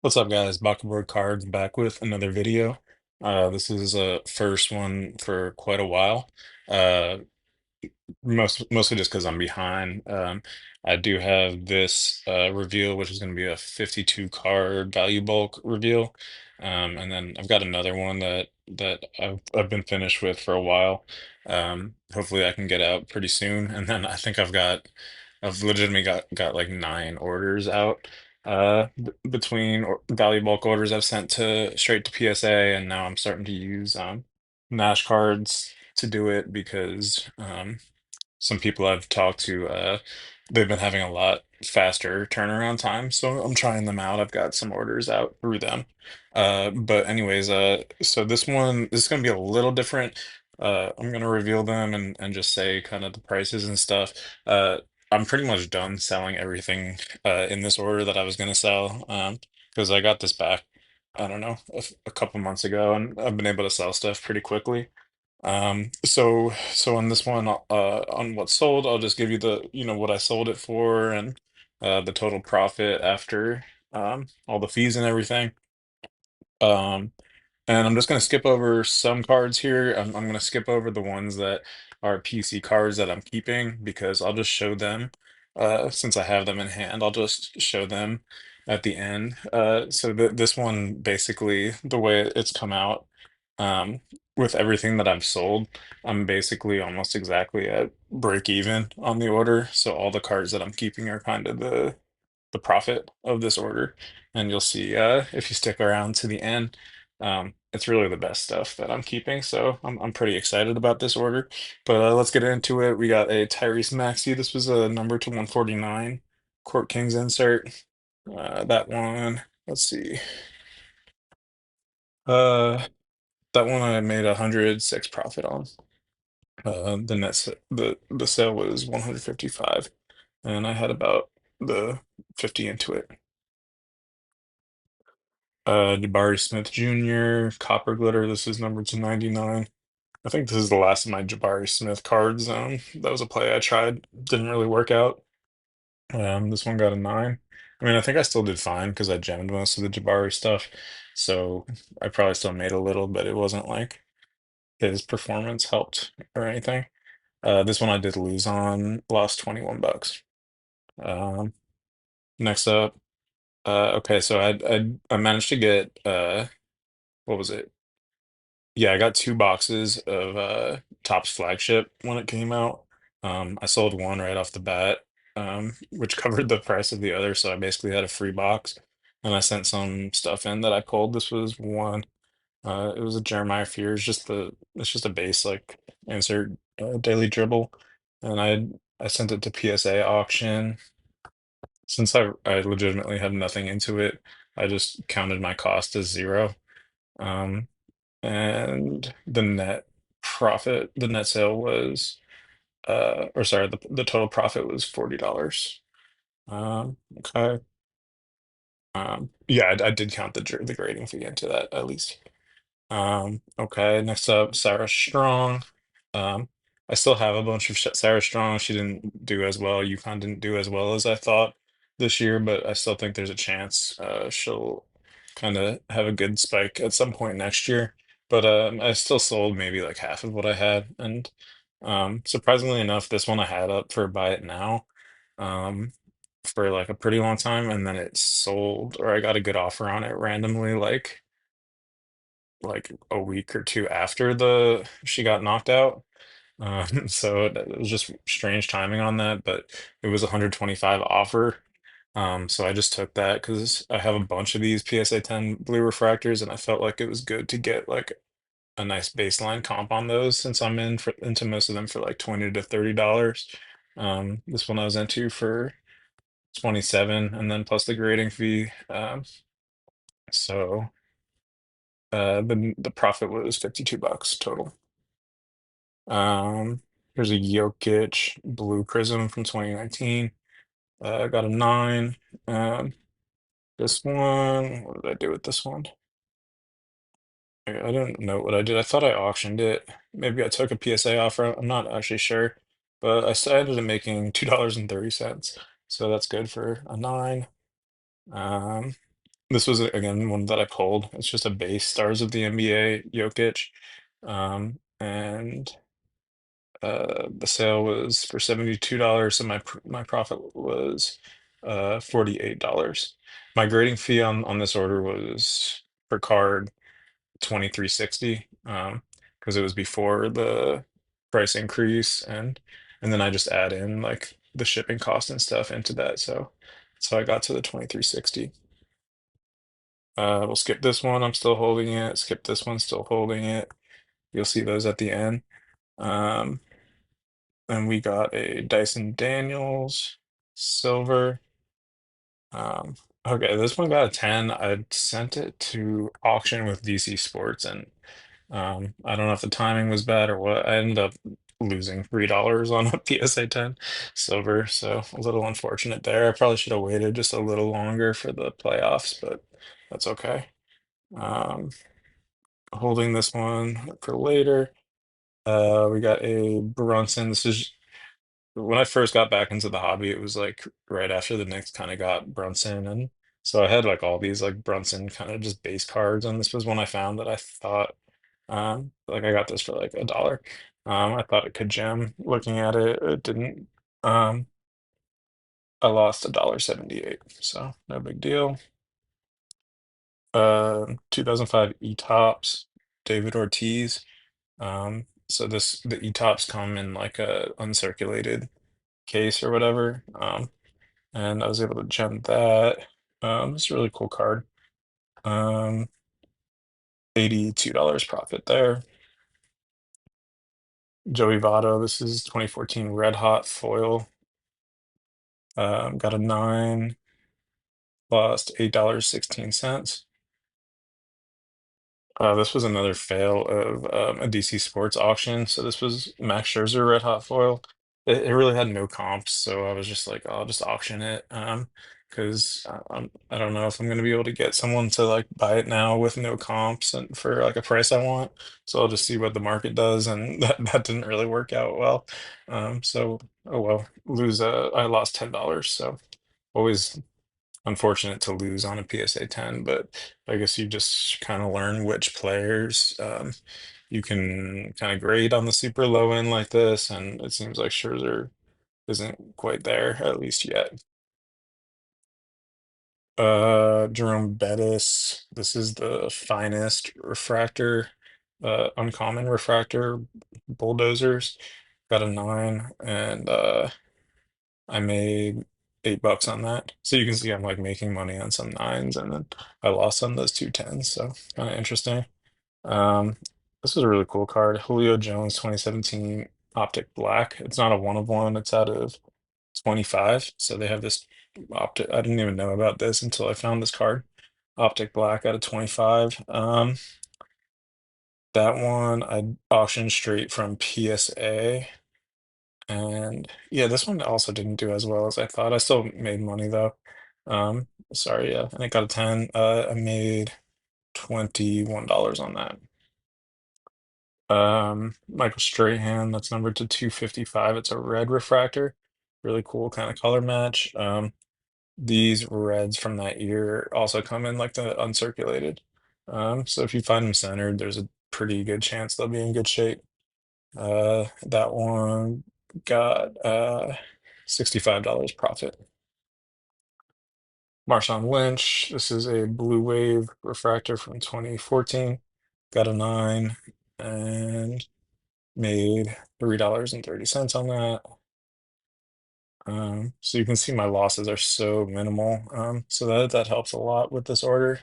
What's up, guys? Board Cards back with another video. This is a first one for quite a while. Uh, mostly just because I'm behind. I do have this reveal, which is going to be a 52 card value bulk reveal, and then I've got another one that I've been finished with for a while. Hopefully, I can get out pretty soon, and then I think I've legitimately got like 9 orders out. Between value bulk orders I've sent to straight to PSA, and now I'm starting to use Nash cards to do it because some people I've talked to, they've been having a lot faster turnaround time, so I'm trying them out. I've got some orders out through them. But anyways, so this is gonna be a little different. I'm gonna reveal them and just say kind of the prices and stuff. I'm pretty much done selling everything in this order that I was gonna sell, because I got this back, I don't know, a couple months ago, and I've been able to sell stuff pretty quickly. So on this one, on what's sold, I'll just give you what I sold it for and the total profit after all the fees and everything. Um, and I'm just going to skip over some cards here. I'm going to skip over the ones that are PC cards that I'm keeping because I'll just show them since I have them in hand. I'll just show them at the end. So this one, basically, the way it's come out, um, with everything that I've sold, I'm basically almost exactly at break even on the order. So all the cards that I'm keeping are kind of the profit of this order. And you'll see if you stick around to the end, it's really the best stuff that I'm keeping. So I'm pretty excited about this order. But let's get into it. We got a Tyrese Maxey. This was a number to 149 Court Kings insert. That one, let's see. Uh, that one I made 106 profit on. The sale was 155, and I had about the 50 into it. Jabari Smith Jr., Copper Glitter. This is number 299. I think this is the last of my Jabari Smith cards. That was a play I tried. Didn't really work out. This one got a 9. I mean, I think I still did fine because I jammed most of the Jabari stuff. So I probably still made a little, but it wasn't like his performance helped or anything. This one I did lose on, lost 21 bucks. Um, Next up, okay, so I managed to get what was it? Yeah, I got 2 boxes of Topps flagship when it came out. I sold one right off the bat, which covered the price of the other, so I basically had a free box. And I sent some stuff in that I pulled. This was one. It was a Jeremiah Fears, it's just a base like insert daily dribble, and I sent it to PSA auction. Since I legitimately had nothing into it, I just counted my cost as 0. Um, and the net sale was, or sorry, the total profit was $40. Okay. Yeah, I did count the grading fee into that at least. Okay, next up, Sarah Strong. Um, I still have a bunch of Sarah Strong. She didn't do as well. UConn didn't do as well as I thought this year, but I still think there's a chance she'll kind of have a good spike at some point next year. But I still sold maybe like half of what I had, and surprisingly enough, this one I had up for buy it now, um, for like a pretty long time, and then it sold, or I got a good offer on it randomly, like a week or two after the she got knocked out. So it was just strange timing on that, but it was 125 offer. So I just took that because I have a bunch of these PSA 10 blue refractors, and I felt like it was good to get like a nice baseline comp on those since I'm into most of them for like 20 to $30. This one I was into for 27, and then plus the grading fee. So the profit was 52 bucks total. Here's a Jokic Blue Prism from 2019. Got a 9. Um, this one, what did I do with this one? I don't know what I did. I thought I auctioned it. Maybe I took a PSA offer. I'm not actually sure, but I ended up making $2.30. So that's good for a 9. Um, This was again one that I pulled. It's just a base stars of the NBA Jokic. And the sale was for $72, so my profit was $48. My grading fee on this order was per card 2360, because it was before the price increase, and then I just add in like the shipping cost and stuff into that. So I got to the 2360. We'll skip this one. I'm still holding it. Skip this one. Still holding it. You'll see those at the end. Um, and we got a Dyson Daniels silver. Um, okay, this one got a 10. I sent it to auction with DC Sports, and I don't know if the timing was bad or what. I ended up losing $3 on a PSA 10 silver, so a little unfortunate there. I probably should have waited just a little longer for the playoffs, but that's okay. Um, Holding this one for later. We got a Brunson. This is when I first got back into the hobby, it was like right after the Knicks kind of got Brunson, and so I had like all these like Brunson kind of just base cards, and this was one I found that I thought like I got this for like $1. I thought it could gem. Looking at it, it didn't. Um, I lost $1.78, so no big deal. 2005 E-Tops, David Ortiz. So the E-Tops come in like a uncirculated case or whatever. And I was able to gem that. It's a really cool card. Um, $82 profit there. Joey Votto, this is 2014 Red Hot foil. Got a 9, lost $8.16. This was another fail of a DC Sports auction. So this was Max Scherzer Red Hot foil. It really had no comps, so I was just like, I'll just auction it. Because I don't know if I'm gonna be able to get someone to like buy it now with no comps and for like a price I want. So I'll just see what the market does, and that didn't really work out well. So oh well, I lost $10. So always unfortunate to lose on a PSA 10, but I guess you just kind of learn which players you can kind of grade on the super low end like this, and it seems like Scherzer isn't quite there, at least yet. Jerome Bettis, this is the finest refractor, uncommon refractor bulldozers. Got a 9, and I made $8 on that. So you can see I'm like making money on some 9s, and then I lost on those two 10s. So kind of interesting. Um, this is a really cool card. Julio Jones 2017 Optic Black. It's not a one of one, it's out of 25. So they have this optic. I didn't even know about this until I found this card. Optic Black out of 25. That one I auctioned straight from PSA. And yeah, this one also didn't do as well as I thought. I still made money though. Sorry, yeah, and it got a 10. I made $21 on that. Michael Strahan, that's numbered to 255. It's a red refractor. Really cool kind of color match. These reds from that year also come in like the uncirculated. So if you find them centered, there's a pretty good chance they'll be in good shape. That one got $65 profit. Marshawn Lynch, this is a blue wave refractor from 2014. Got a 9 and made $3.30 on that. So you can see my losses are so minimal. So that helps a lot with this order.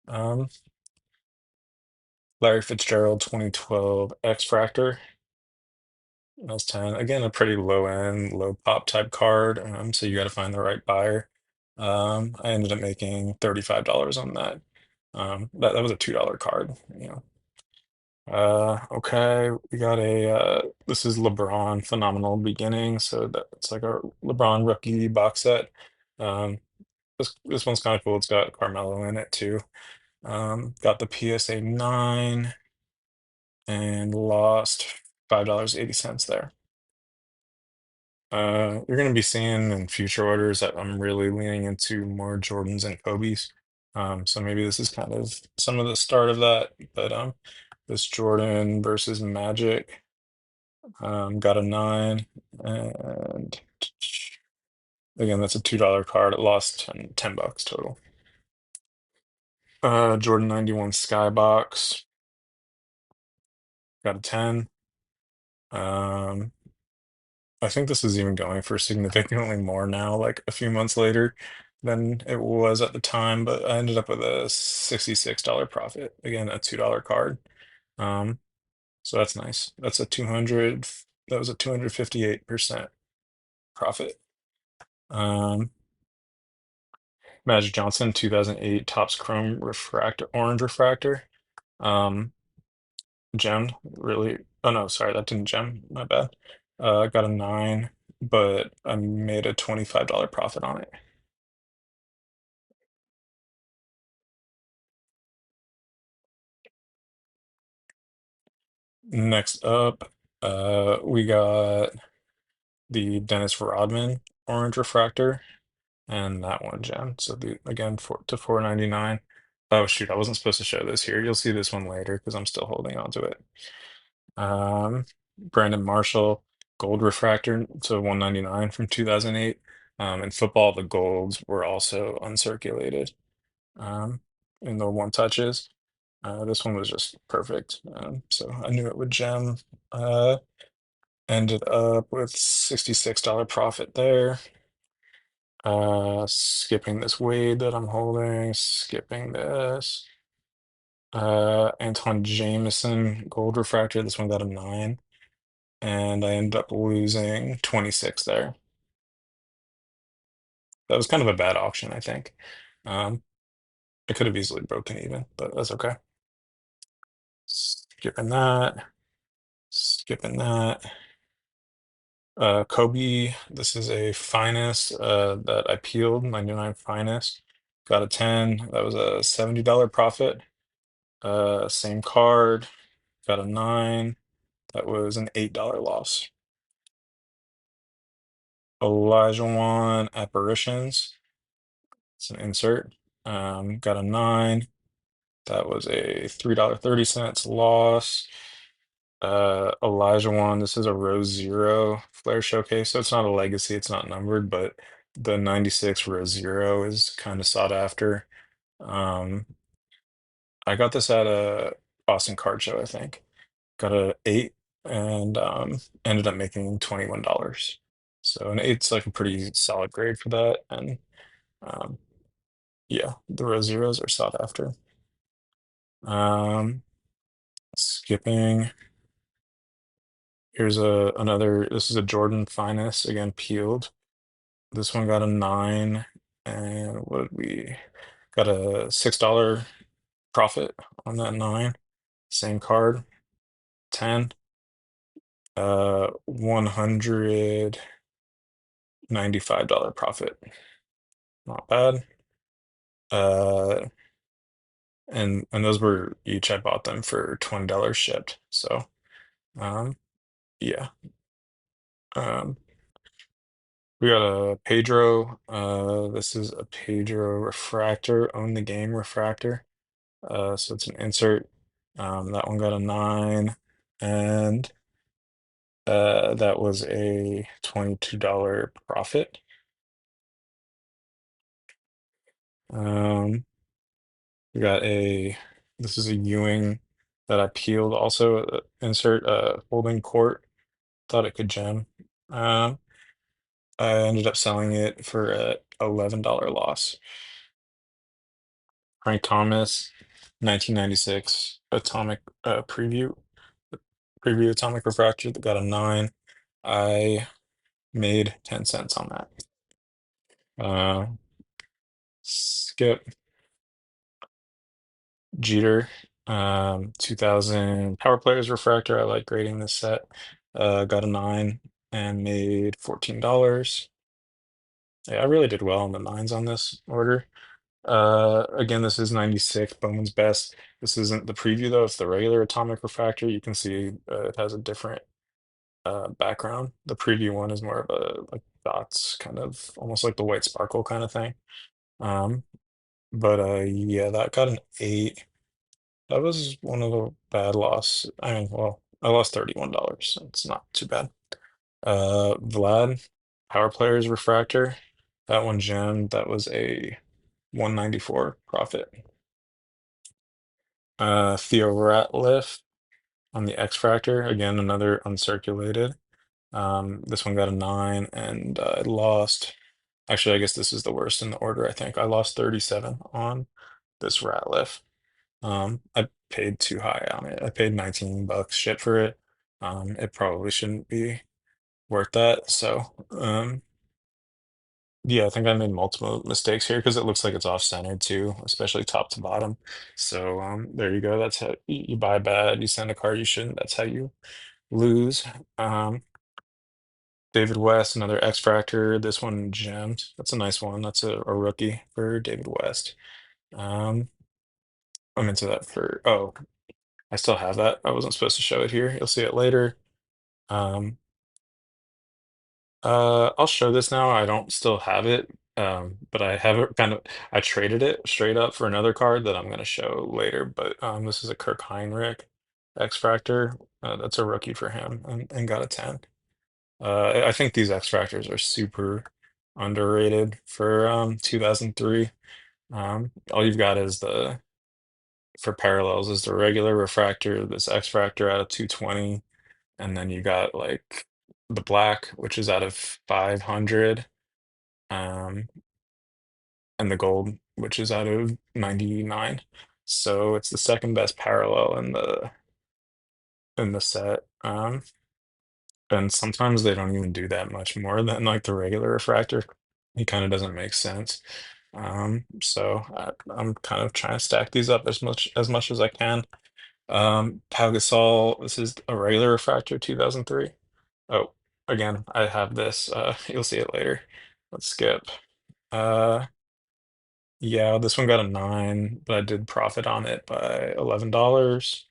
Um, Larry Fitzgerald 2012 X-Fractor. That's 10. Again, a pretty low end, low pop type card. So you got to find the right buyer. I ended up making $35 on that. That was a $2 card, you know. Okay, we got this is LeBron Phenomenal Beginning. So that's like a LeBron rookie box set. Um, this one's kind of cool. It's got Carmelo in it too. Got the PSA 9 and lost $5.80 there. You're going to be seeing in future orders that I'm really leaning into more Jordans and Kobe's. So maybe this is kind of some of the start of that. But this Jordan versus Magic got a 9, and again, that's a $2 card. It lost 10 bucks total. Jordan 91 Skybox got a 10. Um, I think this is even going for significantly more now, like a few months later than it was at the time, but I ended up with a $66 profit. Again, a $2 card. Um, so that's nice. That was a 258% profit. Um, Magic Johnson 2008 Topps Chrome Refractor, Orange Refractor. Um, Gemmed, really. Oh no, sorry, that didn't gem. My bad. I got a 9, but I made a $25 profit on it. Next up, we got the Dennis Rodman Orange Refractor, and that one gem. So the again to 4.99. Oh shoot, I wasn't supposed to show this here. You'll see this one later because I'm still holding on to it. Brandon Marshall Gold Refractor to 199 from 2008. In football, the golds were also uncirculated um, in the one touches. This one was just perfect. So I knew it would gem. Uh, Ended up with $66 profit there. Skipping this Wade that I'm holding, skipping this. Anton Jameson Gold Refractor. This one got a 9. And I ended up losing 26 there. That was kind of a bad auction, I think. Um, it could have easily broken even, but that's okay. Skipping that, skipping that. Kobe, this is a finest that I peeled, 99 finest. Got a 10. That was a $70 profit. Same card, got a 9. That was an $8 loss. Elijah Wan Apparitions. It's an insert. Got a 9. That was a $3.30 loss. Elijah one. This is a row 0 flare showcase. So it's not a legacy, it's not numbered, but the 96 row 0 is kind of sought after. Um, I got this at a Boston Card Show, I think. Got a 8 and ended up making $21. So an 8's like a pretty solid grade for that. And um, yeah, the row zeros are sought after. Um, Skipping. Here's another. This is a Jordan Finest, again peeled. This one got a 9, and what did we got a $6 profit on that 9. Same card, 10. $195 profit. Not bad. Uh, and those were each, I bought them for $20 shipped. So yeah. Um, we got a Pedro. This is a Pedro refractor, own the game refractor. So it's an insert. That one got a 9, and that was a $22 profit. Um, we got this is a Ewing that I peeled also, insert holding court. Thought it could gem. Um, I ended up selling it for a $11 loss. Frank Thomas, 1996 Atomic preview Atomic Refractor that got a 9. I made 10 cents on that. Uh, Skip Jeter, 2000 Power Players Refractor. I like grading this set. Got a 9 and made $14. Yeah, I really did well on the 9s on this order. Again, this is 96 Bowman's Best. This isn't the preview though, it's the regular Atomic Refractor. You can see it has a different background. The preview one is more of a like dots, kind of almost like the white sparkle kind of thing. Um, But yeah, that got an 8. That was one of the bad loss. I mean, well, I lost $31. So it's not too bad. Vlad, Power Players Refractor. That one gemmed. That was a 194 profit. Theo Ratliff on the X Fractor. Again, another uncirculated. This one got a 9, and I lost. Actually, I guess this is the worst in the order, I think. I lost 37 on this Ratliff. I paid too high on it. I paid 19 bucks shit for it. It probably shouldn't be worth that. So, yeah, I think I made multiple mistakes here because it looks like it's off-centered too, especially top to bottom. So, there you go. That's how you buy bad, you send a card you shouldn't. That's how you lose. Um, David West, another X Factor. This one gemmed. That's a nice one. That's a rookie for David West. Um, I'm into that for, oh, I still have that. I wasn't supposed to show it here. You'll see it later. Um, I'll show this now. I don't still have it, but I have it kind of. I traded it straight up for another card that I'm going to show later. But this is a Kirk Heinrich X Factor. That's a rookie for him, and got a 10. I think these X Factors are super underrated for 2003. All you've got is the for parallels is the regular refractor, this X Factor out of 220. And then you got like the black, which is out of 500, um, and the gold, which is out of 99. So it's the second best parallel in the set. And sometimes they don't even do that much more than like the regular refractor. It kind of doesn't make sense. So I'm kind of trying to stack these up as much as I can. Pau Gasol, this is a regular refractor, 2003. Oh, again, I have this. You'll see it later. Let's skip. Uh, yeah, this one got a 9, but I did profit on it by $11.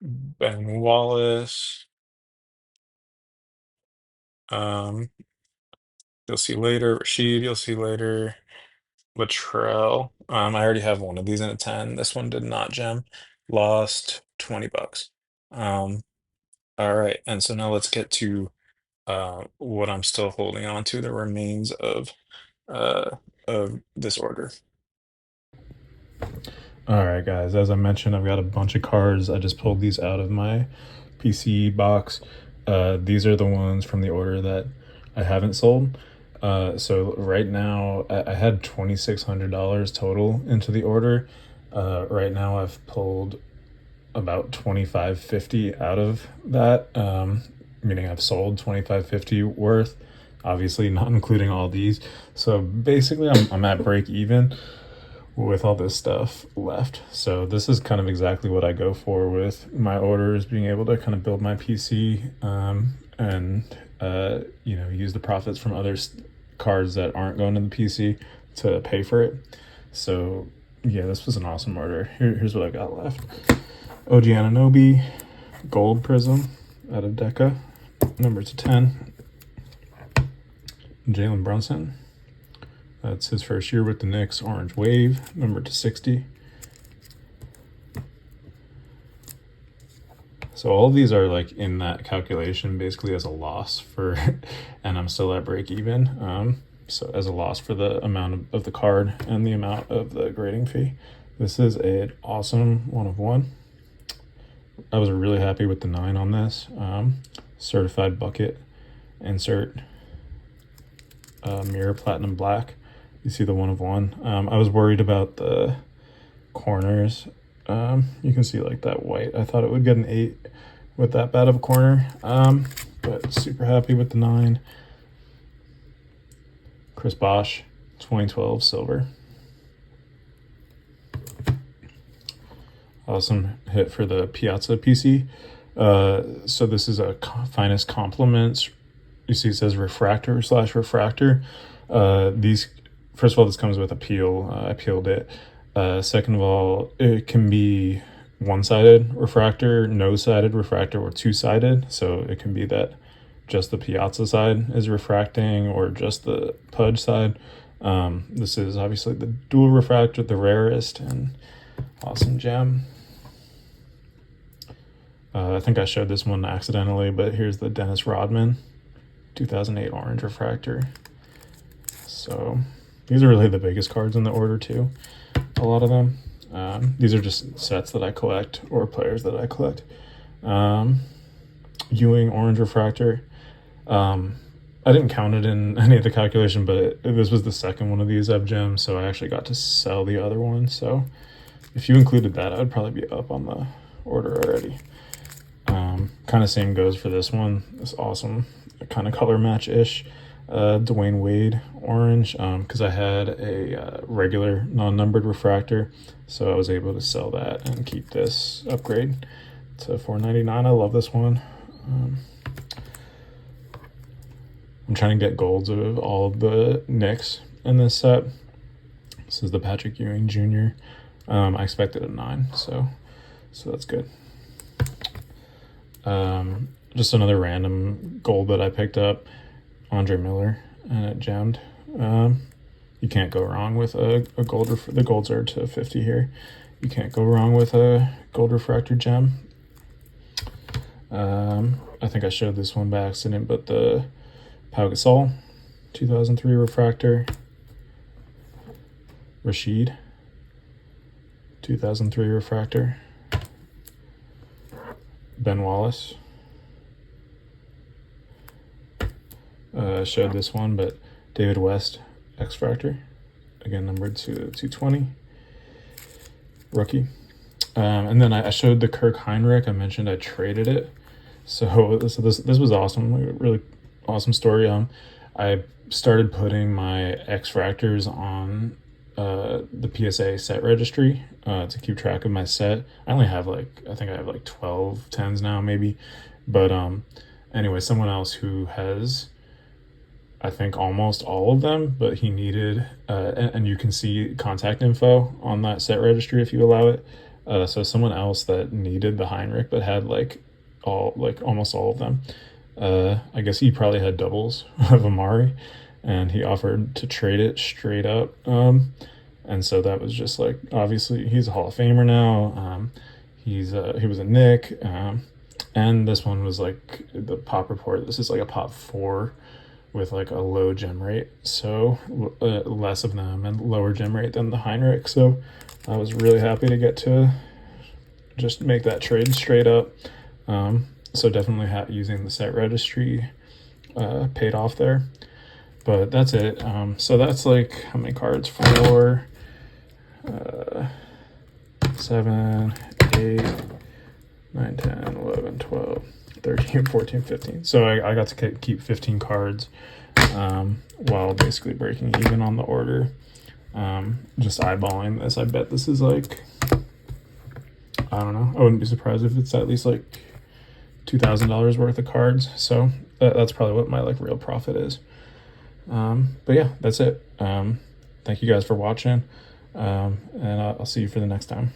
Ben Wallace. Um, you'll see later. Rashid, you'll see later. Latrell. I already have one of these in a 10. This one did not gem. Lost 20 bucks. Um, all right, and so now let's get to what I'm still holding on to, the remains uh of this order. All right, guys, as I mentioned, I've got a bunch of cards. I just pulled these out of my PC box. These are the ones from the order that I haven't sold. So right now, I had $2,600 total into the order. Right now, I've pulled about 2550 out of that, meaning I've sold 2550 worth, obviously not including all these. So basically, I'm at break even with all this stuff left. So this is kind of exactly what I go for with my orders, being able to kind of build my PC, and use the profits from other cards that aren't going to the PC to pay for it. So yeah, this was an awesome order. Here's what I got left. OG Anunoby, Gold Prism out of Deca, number to 10. Jalen Brunson, that's his first year with the Knicks, Orange Wave, number to 60. So all of these are like in that calculation basically as a loss for, and I'm still at break even. So as a loss for the amount of the card and the amount of the grading fee. This is an awesome 1 of 1. I was really happy with the 9 on this. Certified bucket, insert, mirror platinum black. You see the 1 of 1. I was worried about the corners. You can see like that white. I thought it would get an 8 with that bad of a corner. But super happy with the 9. Chris Bosh, 2012 silver. Awesome hit for the Piazza PC. So this is a finest compliments. You see it says refractor / refractor. These, first of all, this comes with a peel. I peeled it. Second of all, it can be one-sided refractor, no-sided refractor, or two-sided. So it can be that just the Piazza side is refracting or just the Pudge side. This is obviously the dual refractor, the rarest and awesome gem. I think I showed this one accidentally, but here's the Dennis Rodman 2008 orange refractor. So these are really the biggest cards in the order too, a lot of them. These are just sets that I collect or players that I collect. Ewing orange refractor. I didn't count it in any of the calculation, but this was the second one of these up gems, so I actually got to sell the other one. So if you included that, I would probably be up on the order already. Kind of same goes for this one. This awesome kind of color match-ish Dwayne Wade orange, because I had a regular non-numbered refractor, so I was able to sell that and keep this upgrade to $4.99. I love this one. I'm trying to get golds of all of the Knicks in this set. This is the Patrick Ewing Jr. I expected a 9, so that's good. Just another random gold that I picked up, Andre Miller, and it gemmed. You can't go wrong with a gold. The golds are to 50 here. You can't go wrong with a gold refractor gem. I think I showed this one by accident, but the Pau Gasol 2003 refractor, Rashid 2003 refractor, Ben Wallace. Showed this one, but David West X-Fractor, again numbered to 220, rookie. And then I showed the Kirk Heinrich. I mentioned I traded it. So this was awesome, really awesome story. I started putting my X-Fractors on the PSA set registry to keep track of my set. I only have I think I have like 12 10s now maybe, but anyway, someone else who has I think almost all of them, but he needed and you can see contact info on that set registry if you allow it. So someone else that needed the Heinrich but had almost all of them. I guess he probably had doubles of Amari, and he offered to trade it straight up. And so that was just obviously he's a Hall of Famer now. He was a Knick, and this one was the pop report. This is a pop 4 with a low gem rate, so less of them and lower gem rate than the Heinrich. So I was really happy to get to just make that trade straight up. So definitely using the set registry paid off there. But that's it. So that's how many cards? 4, 7, 8, 9, 10, 11, 12, 13, 14, 15. So I got to keep 15 cards while basically breaking even on the order. Just eyeballing this, I bet this is I don't know. I wouldn't be surprised if it's at least $2,000 worth of cards. So that's probably what my real profit is. But yeah, that's it. Thank you guys for watching. And I'll see you for the next time.